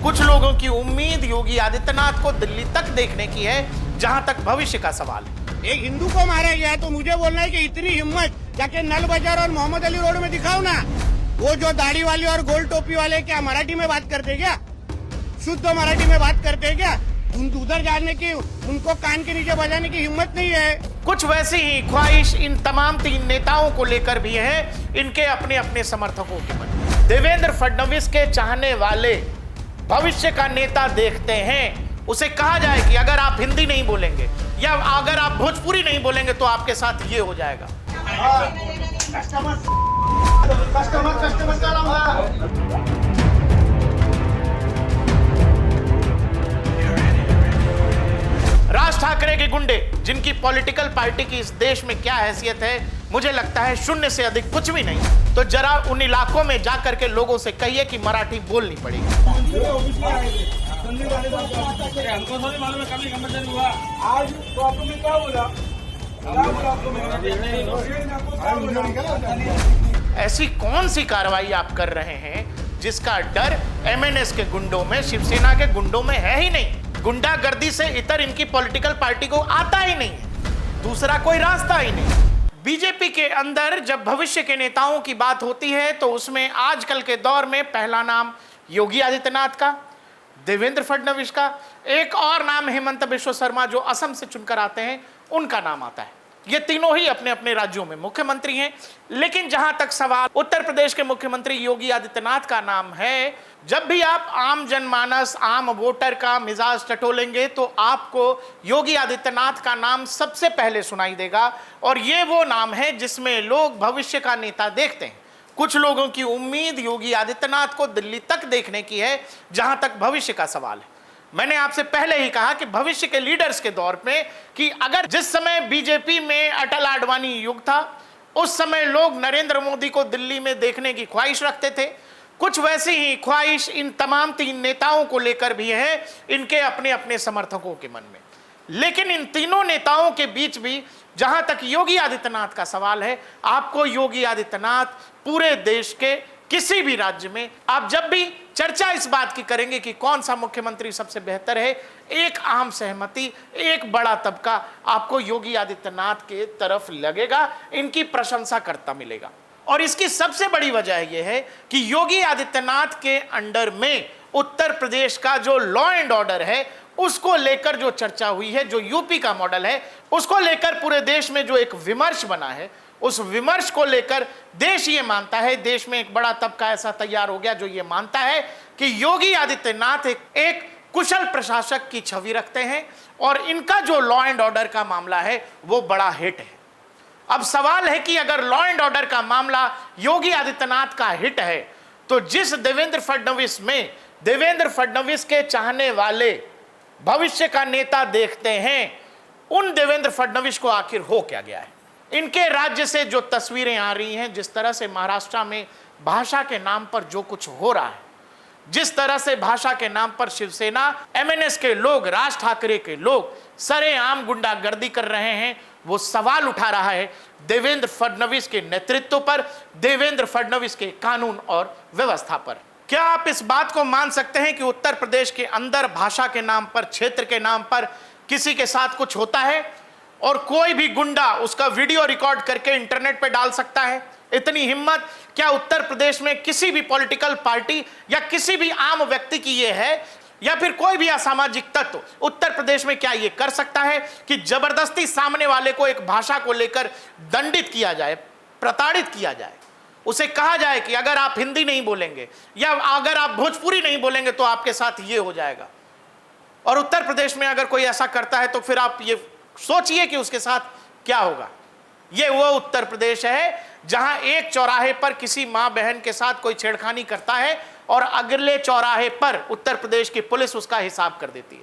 कुछ लोगों की उम्मीद योगी आदित्यनाथ को दिल्ली तक देखने की है, जहां तक भविष्य का सवाल है। एक हिंदू को मारा गया है तो मुझे बोलना है कि इतनी हिम्मत जाके नल बाजार और मोहम्मद अली रोड में दिखाओ ना। वो जो दाढ़ी वाले और गोल टोपी वाले क्या मराठी में बात करते क्या? शुद्ध मराठी में बात करते क्या? उधर जाने की उनको कान के नीचे बजाने की हिम्मत नहीं है। कुछ वैसी ही ख्वाहिश इन तमाम 3 नेताओं को लेकर भी है, इनके अपने अपने समर्थकों के मन में। देवेंद्र फडणवीस के चाहने वाले भविष्य का नेता देखते हैं। उसे कहा जाए कि अगर आप हिंदी नहीं बोलेंगे या अगर आप भोजपुरी नहीं बोलेंगे तो आपके साथ ये हो जाएगा। राज ठाकरे के गुंडे, जिनकी पॉलिटिकल पार्टी की इस देश में क्या हैसियत है, मुझे लगता है 0 से अधिक कुछ भी नहीं। तो जरा उन इलाकों में जाकर के लोगों से कहिए कि मराठी बोलनी पड़ेगी। ऐसी कौन सी कार्रवाई आप कर रहे हैं जिसका डर एमएनएस के गुंडों में, शिवसेना के गुंडों में है ही नहीं? गुंडागर्दी से इतर इनकी पॉलिटिकल पार्टी को आता ही नहीं है, दूसरा कोई रास्ता ही नहीं। बीजेपी के अंदर जब भविष्य के नेताओं की बात होती है तो उसमें आजकल के दौर में पहला नाम योगी आदित्यनाथ का, देवेंद्र फडणवीस का, एक और नाम हेमंत बिश्व शर्मा जो असम से चुनकर आते हैं, उनका नाम आता है। ये तीनों ही अपने अपने राज्यों में मुख्यमंत्री हैं। लेकिन जहां तक सवाल उत्तर प्रदेश के मुख्यमंत्री योगी आदित्यनाथ का नाम है, जब भी आप आम जनमानस, आम वोटर का मिजाज टटोलेंगे तो आपको योगी आदित्यनाथ का नाम सबसे पहले सुनाई देगा। और ये वो नाम है जिसमें लोग भविष्य का नेता देखते हैं। कुछ लोगों की उम्मीद योगी आदित्यनाथ को दिल्ली तक देखने की है, जहां तक भविष्य का सवाल है। मैंने आपसे पहले ही कहा कि भविष्य के लीडर्स के दौर पे कि अगर जिस समय बीजेपी में अटल आडवाणी युग था, उस समय लोग नरेंद्र मोदी को दिल्ली में देखने की ख्वाहिश रखते थे। कुछ वैसी ही ख्वाहिश इन तमाम 3 नेताओं को लेकर भी है, इनके अपने अपने समर्थकों के मन में। लेकिन इन तीनों नेताओं के बीच भी जहां तक योगी आदित्यनाथ का सवाल है, आपको योगी आदित्यनाथ पूरे देश के किसी भी राज्य में आप जब भी चर्चा इस बात की करेंगे कि कौन सा मुख्यमंत्री सबसे बेहतर है, एक आम सहमति, एक बड़ा तबका आपको योगी आदित्यनाथ के तरफ लगेगा, इनकी प्रशंसा करता मिलेगा। और इसकी सबसे बड़ी वजह यह है कि योगी आदित्यनाथ के अंडर में उत्तर प्रदेश का जो लॉ एंड ऑर्डर है, उसको लेकर जो चर्चा हुई है, जो यूपी का मॉडल है, उसको लेकर पूरे देश में जो एक विमर्श बना है, उस विमर्श को लेकर देश ये मानता है, देश में एक बड़ा तबका ऐसा तैयार हो गया जो ये मानता है कि योगी आदित्यनाथ एक कुशल प्रशासक की छवि रखते हैं और इनका जो लॉ एंड ऑर्डर का मामला है वो बड़ा हिट है। अब सवाल है कि अगर लॉ एंड ऑर्डर का मामला योगी आदित्यनाथ का हिट है तो जिस देवेंद्र फडणवीस में देवेंद्र फडणवीस के चाहने वाले भविष्य का नेता देखते हैं, उन देवेंद्र फडणवीस को आखिर हो क्या गया है? इनके राज्य से जो तस्वीरें आ रही हैं, जिस तरह से महाराष्ट्र में भाषा के नाम पर जो कुछ हो रहा है, जिस तरह से भाषा के नाम पर शिवसेना, एमएनएस के लोग, राज ठाकरे के लोग सरेआम गुंडागर्दी कर रहे हैं, वो सवाल उठा रहा है देवेंद्र फडणवीस के नेतृत्व पर, देवेंद्र फडणवीस के कानून और व्यवस्था पर। क्या आप इस बात को मान सकते हैं कि उत्तर प्रदेश के अंदर भाषा के नाम पर, क्षेत्र के नाम पर किसी के साथ कुछ होता है और कोई भी गुंडा उसका वीडियो रिकॉर्ड करके इंटरनेट पे डाल सकता है? इतनी हिम्मत क्या उत्तर प्रदेश में किसी भी पॉलिटिकल पार्टी या किसी भी आम व्यक्ति की ये है, या फिर कोई भी असामाजिक तत्व उत्तर प्रदेश में क्या ये कर सकता है कि जबरदस्ती सामने वाले को एक भाषा को लेकर दंडित किया जाए, प्रताड़ित किया जाए, उसे कहा जाए कि अगर आप हिंदी नहीं बोलेंगे या अगर आप भोजपुरी नहीं बोलेंगे तो आपके साथ ये हो जाएगा? और उत्तर प्रदेश में अगर कोई ऐसा करता है तो फिर आप ये सोचिए कि उसके साथ क्या होगा। ये वो उत्तर प्रदेश है जहां एक चौराहे पर किसी मां बहन के साथ कोई छेड़खानी करता है और अगले चौराहे पर उत्तर प्रदेश की पुलिस उसका हिसाब कर देती है।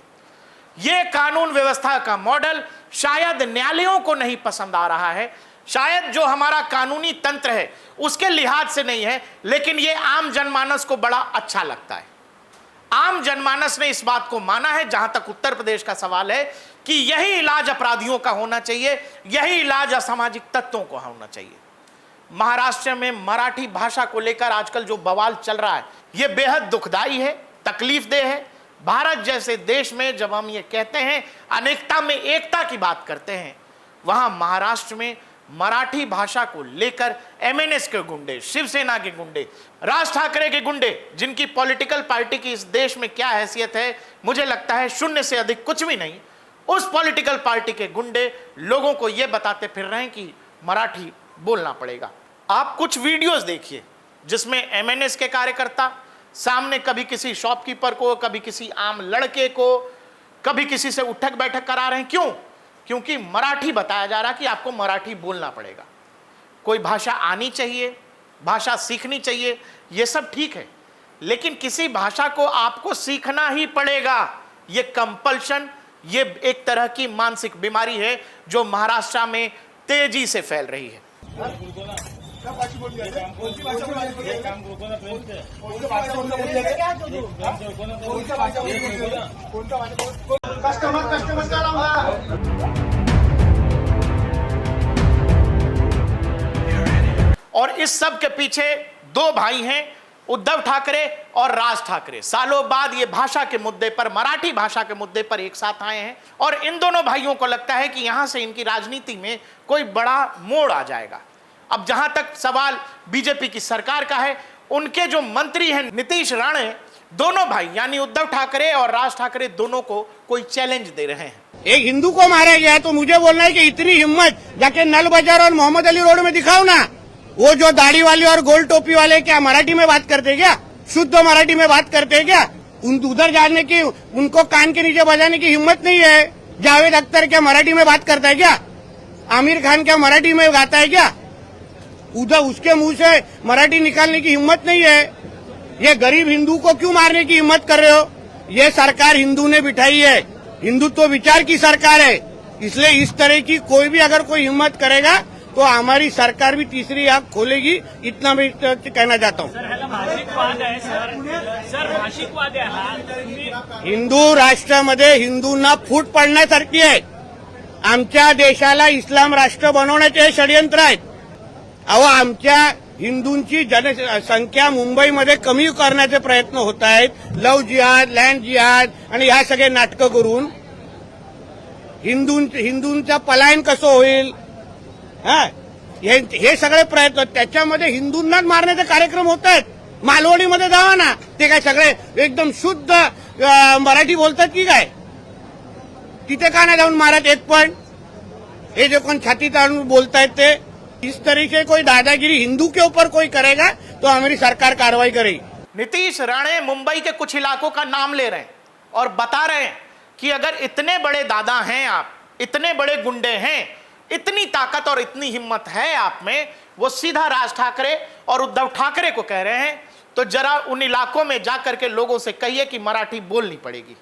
ये कानून व्यवस्था का मॉडल शायद न्यायालयों को नहीं पसंद आ रहा है, शायद जो हमारा कानूनी तंत्र है उसके लिहाज से नहीं है, लेकिन ये आम जनमानस को बड़ा अच्छा लगता है। आम जनमानस ने इस बात को माना है, जहां तक उत्तर प्रदेश का सवाल है, कि यही इलाज अपराधियों का होना चाहिए, यही इलाज असामाजिक तत्वों को होना चाहिए। महाराष्ट्र में मराठी भाषा को लेकर आजकल जो बवाल चल रहा है, यह बेहद दुखदाई है। तकलीफदेह है। भारत जैसे देश में जब हम ये कहते हैं अनेकता में एकता की बात करते हैं, वहां महाराष्ट्र में मराठी भाषा को लेकर एमएनएस के गुंडे, शिवसेना के गुंडे, राज ठाकरे के गुंडे, जिनकी पॉलिटिकल पार्टी की इस देश में क्या हैसियत है, मुझे लगता है शून्य से अधिक कुछ भी नहीं, उस पॉलिटिकल पार्टी के गुंडे लोगों को यह बताते फिर रहे हैं कि मराठी बोलना पड़ेगा। आप कुछ वीडियोस देखिए जिसमें एमएनएस के कार्यकर्ता सामने कभी किसी शॉपकीपर को, कभी किसी आम लड़के को, कभी किसी से उठक बैठक करा रहे हैं। क्यों? क्योंकि मराठी बताया जा रहा कि आपको मराठी बोलना पड़ेगा। कोई भाषा आनी चाहिए, भाषा सीखनी चाहिए, यह सब ठीक है, लेकिन किसी भाषा को आपको सीखना ही पड़ेगा। यह कंपल्शन, यह एक तरह की मानसिक बीमारी है जो महाराष्ट्र में तेजी से फैल रही है। और इस सब के पीछे दो भाई हैं, उद्धव ठाकरे और राज ठाकरे। सालों बाद ये भाषा के मुद्दे पर, मराठी भाषा के मुद्दे पर एक साथ आए हैं और इन दोनों भाइयों को लगता है कि यहां से इनकी राजनीति में कोई बड़ा मोड़ आ जाएगा। अब जहां तक सवाल बीजेपी की सरकार का है, उनके जो मंत्री हैं नीतीश राणे, दोनों भाई यानी उद्धव ठाकरे और राज ठाकरे दोनों को कोई चैलेंज दे रहे हैं। एक हिंदू को मारा गया तो मुझे बोलना है कि इतनी हिम्मत जाके नल बाजार और मोहम्मद अली रोड में दिखाओ ना। वो जो दाढ़ी वाले और गोल टोपी वाले क्या मराठी में बात करते क्या? शुद्ध मराठी में बात करते क्या? उधर जाने की, उनको कान के नीचे बजाने की हिम्मत नहीं है। जावेद अख्तर क्या मराठी में बात करता है क्या? आमिर खान क्या मराठी में गाता है क्या? उधर उसके मुंह से मराठी निकालने की हिम्मत नहीं है। ये गरीब हिंदू को क्यों मारने की हिम्मत कर रहे हो? ये सरकार हिंदू ने बिठाई है, हिंदुत्व विचार की सरकार है, इसलिए इस तरह की कोई भी अगर कोई हिम्मत करेगा तो हमारी सरकार भी तीसरी आंख खोलेगी, इतना मैं कहना चाहता हूँ। हिंदू राष्ट्रामध्ये हिंदूंना फूट पडण्यासारखी आहे। आमच्या देशाला इस्लाम राष्ट्र बनवण्याचे हे षडयंत्र आहेत। अहो, आमच्या हिंदूंची जनसंख्या मुंबईमध्ये कमी करण्याचे प्रयत्न होत आहेत। लव जिहाद, लँड जिहाद आणि ह्या सगळे नाटकं करून हिंदूंचं पलायन कसं होईल, हे सगळे प्रयत्न, त्याच्यामध्ये हिंदूंनाच मारण्याचे कार्यक्रम होत आहेत। मालवणीमध्ये जावा ना, ते काय सगळे एकदम शुद्ध मराठी बोलतात की काय? तिथे का नाही जाऊन मारत एक पण? हे जे कोण छाती ताणून बोलतायत ते, इस तरीके से कोई दादागिरी हिंदू के ऊपर कोई करेगा तो हमारी सरकार कार्रवाई करेगी। नीतीश राणे मुंबई के कुछ इलाकों का नाम ले रहे हैं और बता रहे हैं कि अगर इतने बड़े दादा हैं आप, इतने बड़े गुंडे हैं, इतनी ताकत और इतनी हिम्मत है आप में, वो सीधा राज ठाकरे और उद्धव ठाकरे को कह रहे हैं, तो जरा उन इलाकों में जाकर के लोगों से कहिए कि मराठी बोलनी पड़ेगी।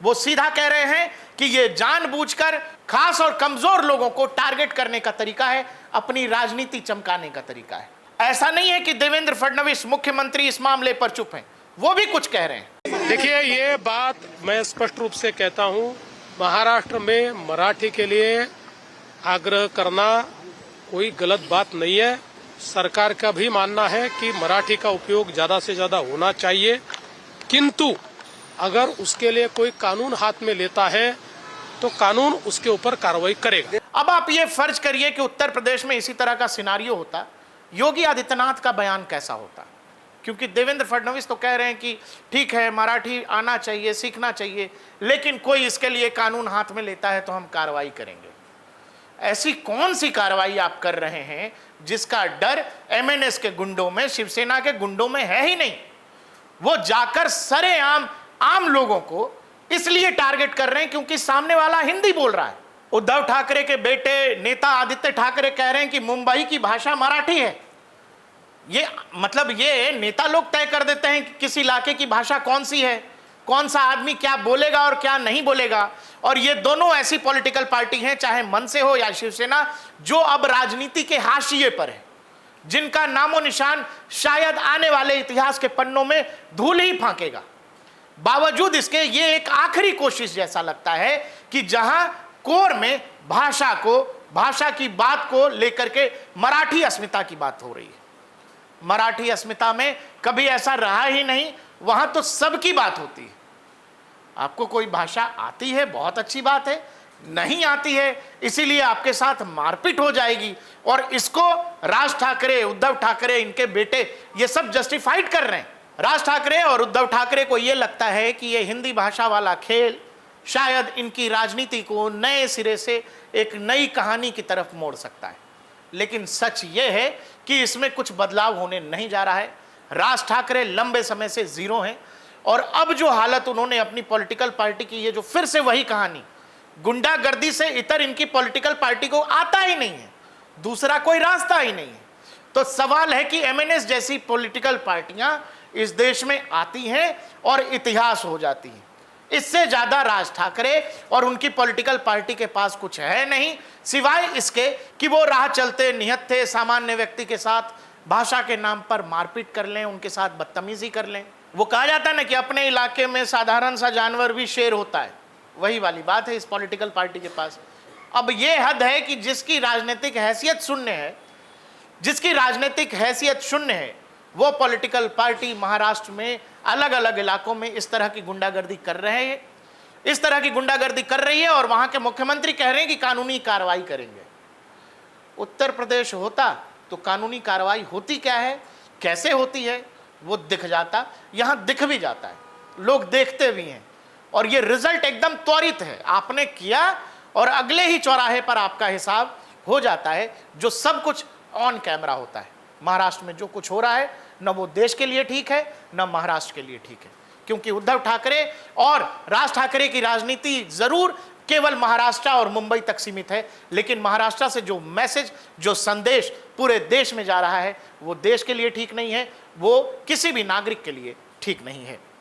वो सीधा कह रहे हैं कि ये जानबूझकर खास और कमजोर लोगों को टारगेट करने का तरीका है, अपनी राजनीति चमकाने का तरीका है। ऐसा नहीं है कि देवेंद्र फडणवीस मुख्यमंत्री इस मामले पर चुप हैं, वो भी कुछ कह रहे हैं। देखिए, ये बात मैं स्पष्ट रूप से कहता हूं, महाराष्ट्र में मराठी के लिए आग्रह करना कोई गलत बात नहीं है। सरकार का भी मानना है कि मराठी का उपयोग ज्यादा से ज्यादा होना चाहिए, किंतु अगर उसके लिए कोई कानून हाथ में लेता है तो कानून उसके ऊपर कार्रवाई करेगा। अब आप ये फर्ज करिए कि उत्तर प्रदेश में इसी तरह का सिनारियो होता, योगी आदित्यनाथ का बयान कैसा होता? क्योंकि देवेंद्र फडणवीस तो कह रहे हैं कि ठीक है, मराठी आना चाहिए, सीखना चाहिए, लेकिन कोई इसके लिए कानून हाथ में लेता है तो हम कार्रवाई करेंगे। ऐसी कौन सी कार्रवाई आप कर रहे हैं जिसका डर एमएनएस के गुंडों में, शिवसेना के गुंडों में है ही नहीं? वो जाकर सरेआम आम लोगों को इसलिए टारगेट कर रहे हैं क्योंकि सामने वाला हिंदी बोल रहा है। उद्धव ठाकरे के बेटे नेता आदित्य ठाकरे कह रहे हैं कि मुंबई की भाषा मराठी है। ये मतलब ये नेता लोग तय कर देते हैं कि किस इलाके की भाषा कौन सी है, कौन सा आदमी क्या बोलेगा और क्या नहीं बोलेगा। और ये दोनों ऐसी पॉलिटिकल पार्टी हैं, चाहे मन से हो या शिवसेना, जो अब राजनीति के हाशिए पर है, जिनका नामो निशान शायद आने वाले इतिहास के पन्नों में धूल ही फांकेगा। बावजूद इसके ये एक आखिरी कोशिश जैसा लगता है कि जहां कोर में भाषा को, भाषा की बात को लेकर के मराठी अस्मिता की बात हो रही है। मराठी अस्मिता में कभी ऐसा रहा ही नहीं वहां तो सबकी बात होती है। आपको कोई भाषा आती है, बहुत अच्छी बात है, नहीं आती है इसीलिए आपके साथ मारपीट हो जाएगी, और इसको राज ठाकरे, उद्धव ठाकरे, इनके बेटे ये सब जस्टिफाइड कर रहे हैं। राज ठाकरे और उद्धव ठाकरे को ये लगता है कि ये हिंदी भाषा वाला खेल शायद इनकी राजनीति को नए सिरे से एक नई कहानी की तरफ मोड़ सकता है, लेकिन सच ये है कि इसमें कुछ बदलाव होने नहीं जा रहा है। राज ठाकरे लंबे समय से जीरो हैं, और अब जो हालत उन्होंने अपनी पॉलिटिकल पार्टी की, ये जो फिर से वही कहानी, गुंडागर्दी से इतर इनकी पॉलिटिकल पार्टी को आता ही नहीं है, दूसरा कोई रास्ता ही नहीं है। तो सवाल है कि एमएनएस जैसी पॉलिटिकल पार्टियां इस देश में आती हैं और इतिहास हो जाती हैं। इससे ज्यादा राज ठाकरे और उनकी पॉलिटिकल पार्टी के पास कुछ है नहीं, सिवाय इसके कि वो राह चलते निहत्थे सामान्य व्यक्ति के साथ भाषा के नाम पर मारपीट कर लें, उनके साथ बदतमीजी कर लें। वो कहा जाता है ना कि अपने इलाके में साधारण सा जानवर भी शेर होता है, वही वाली बात है इस पॉलिटिकल पार्टी के पास। अब ये हद है कि जिसकी राजनीतिक हैसियत शून्य है, जिसकी राजनीतिक हैसियत शून्य है, वो पॉलिटिकल पार्टी महाराष्ट्र में अलग अलग इलाकों में इस तरह की गुंडागर्दी कर रहे हैं, इस तरह की गुंडागर्दी कर रही है, और वहां के मुख्यमंत्री कह रहे हैं कि कानूनी कार्रवाई करेंगे। उत्तर प्रदेश होता तो कानूनी कार्रवाई होती क्या है, कैसे होती है, वो दिख जाता। यहां दिख भी जाता है, लोग देखते भी हैं, और ये रिजल्ट एकदम त्वरित है। आपने किया और अगले ही चौराहे पर आपका हिसाब हो जाता है, जो सब कुछ ऑन कैमरा होता है। महाराष्ट्र में जो कुछ हो रहा है, न वो देश के लिए ठीक है, न महाराष्ट्र के लिए ठीक है, क्योंकि उद्धव ठाकरे और राज ठाकरे की राजनीति जरूर केवल महाराष्ट्र और मुंबई तक सीमित है, लेकिन महाराष्ट्र से जो मैसेज, जो संदेश पूरे देश में जा रहा है, वो देश के लिए ठीक नहीं है, वो किसी भी नागरिक के लिए ठीक नहीं है।